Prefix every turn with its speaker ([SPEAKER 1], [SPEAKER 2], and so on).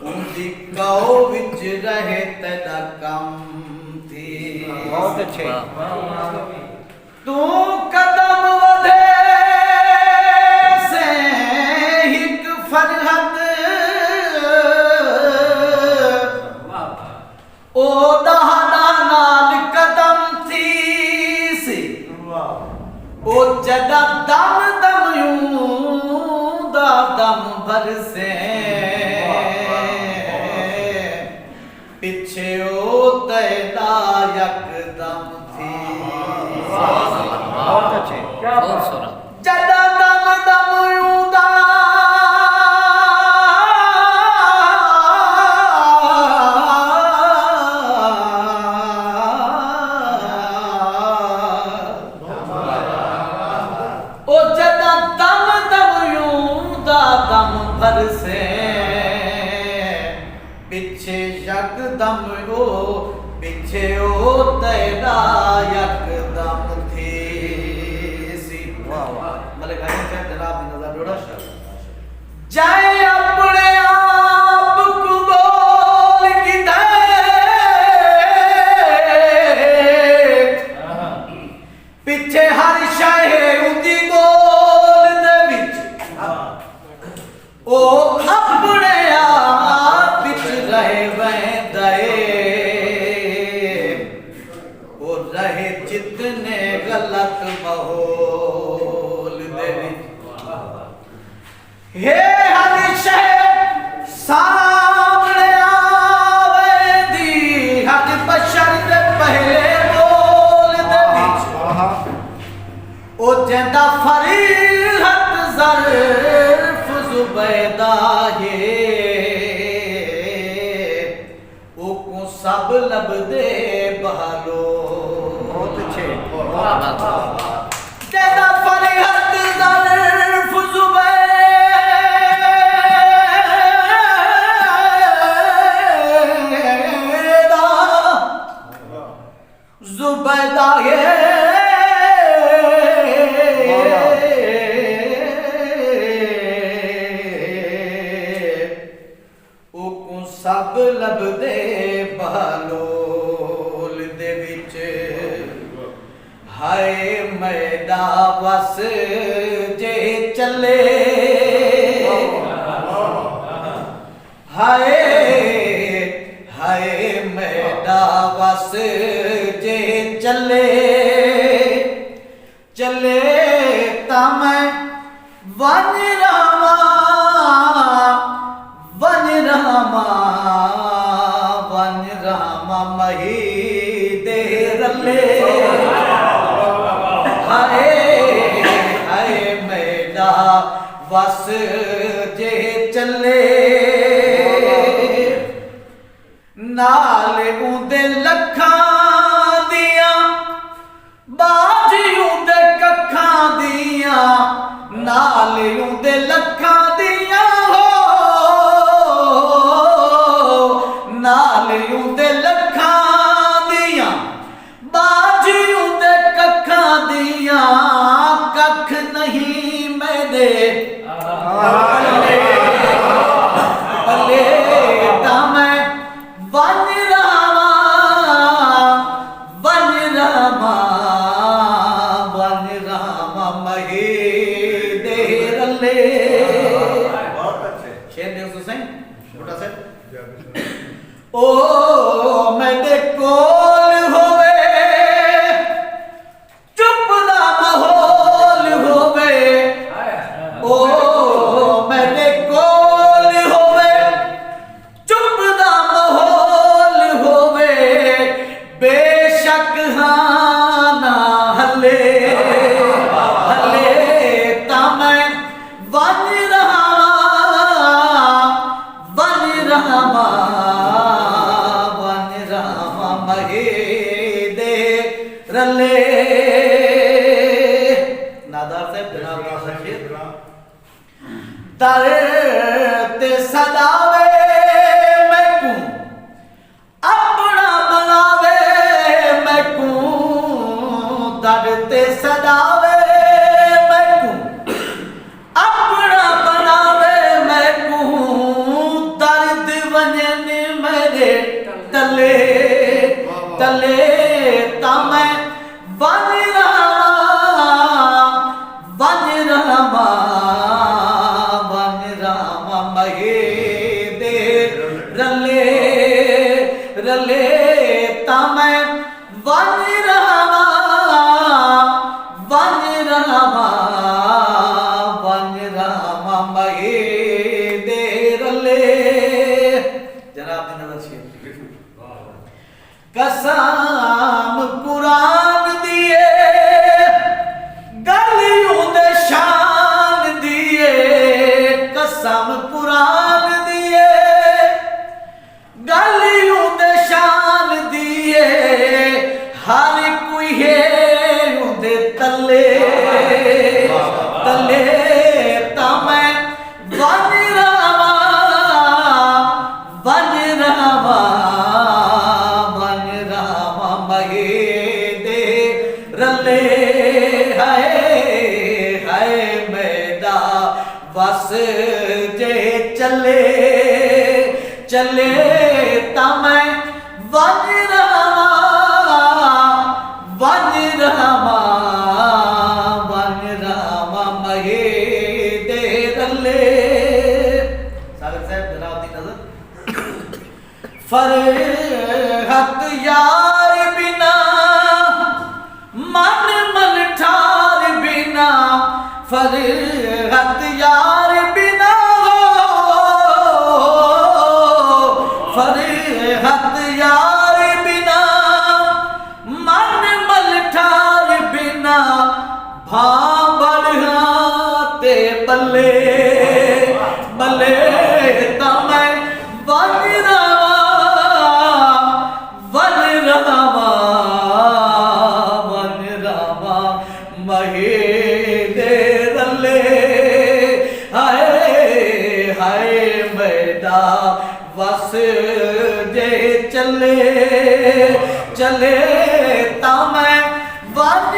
[SPEAKER 1] उनकी कौ विच रहे तेरा कम थी।
[SPEAKER 2] बहुत अच्छे।
[SPEAKER 1] तू कदम वधे से हिक फरहत ओ दहाड़ा नाल कदम थी सी ओ जदा दम दम यूं दा दम भर से पिछे ओ तैदा यकदम थी।
[SPEAKER 2] बहुत अच्छे। क्या
[SPEAKER 1] जदा दम दम यूं दा ओ जदा दम दम यूं दा दम भर से पिछे यकदम ओ पिछे ओ तेरा यकदम थी सी। मतलब गाने का जनाब दी नजर जोड़ा जाए अपने आप को बोल की दे पिछे हर शाहे उदी बोल दे विच ओ अपने आप विच रहे वैंदे ओ रहे जितने गलत माहौल दे विच हे हर शय सामने आवे दी हर बशर दे पहले बोल दे विच ओ जेंदा फरीहत ज़र्फ ज़ुबैदा है ओ को सब लब दे बहालो।
[SPEAKER 2] बहुत अच्छे।
[SPEAKER 1] जेंदा फरीहत ज़र्फ ज़ुबैदा है सब लब दे बहालोल दे विच हाय मैदा वस जे चले हाय हाय मैदा वस जे चले चले ता मैं वन रामा मही दे रले हाय हाय मैदा वस जे चले नाल उदे लखां दियां बाजियों दे कखां दियां नाल उदे लखां दियां हो नाल उदे लखां दियां बाजियों दे कखां दियां कख नहीं मेरे वन रामा मही दे रले। शेर देव हुसैन छोटा सा ओ मेरे कोल होवे चुप दा माहौल होवे ओ मेरे कोल होवे चुप दा माहौल होवे बेशक हाँ ना हले हले ता मैं वन रामा महे दे रले। नादार साहब जनाब दर ते सदावे मैकू अपना बनावे मैकू दर ते सदावे मैकू रामा वन रामा महे दे रले रले तामै वन रामा महे दे रले। जनाब दी नजर छे कसम कुरान दिए गलियों दे शान दिए कसम कुरान दिए गलियों दे शान दिए हर कोई है उदे तले तले तामै वन रामा महे दे रले। हाय हाय मैदा बस जे चले चले तामै वन रामा महे दे रले। सागर साहब जनाब दी नजर फरहत यार बिना मन मन ठार बिना फरहत यार बिना फरहत यार बिना मन मन ठार बिना भांबड़ ते बल्ले बल्ले तामै वन रामा महे दे रले। हाय हाय मैदा बस जे चले चले तामै वन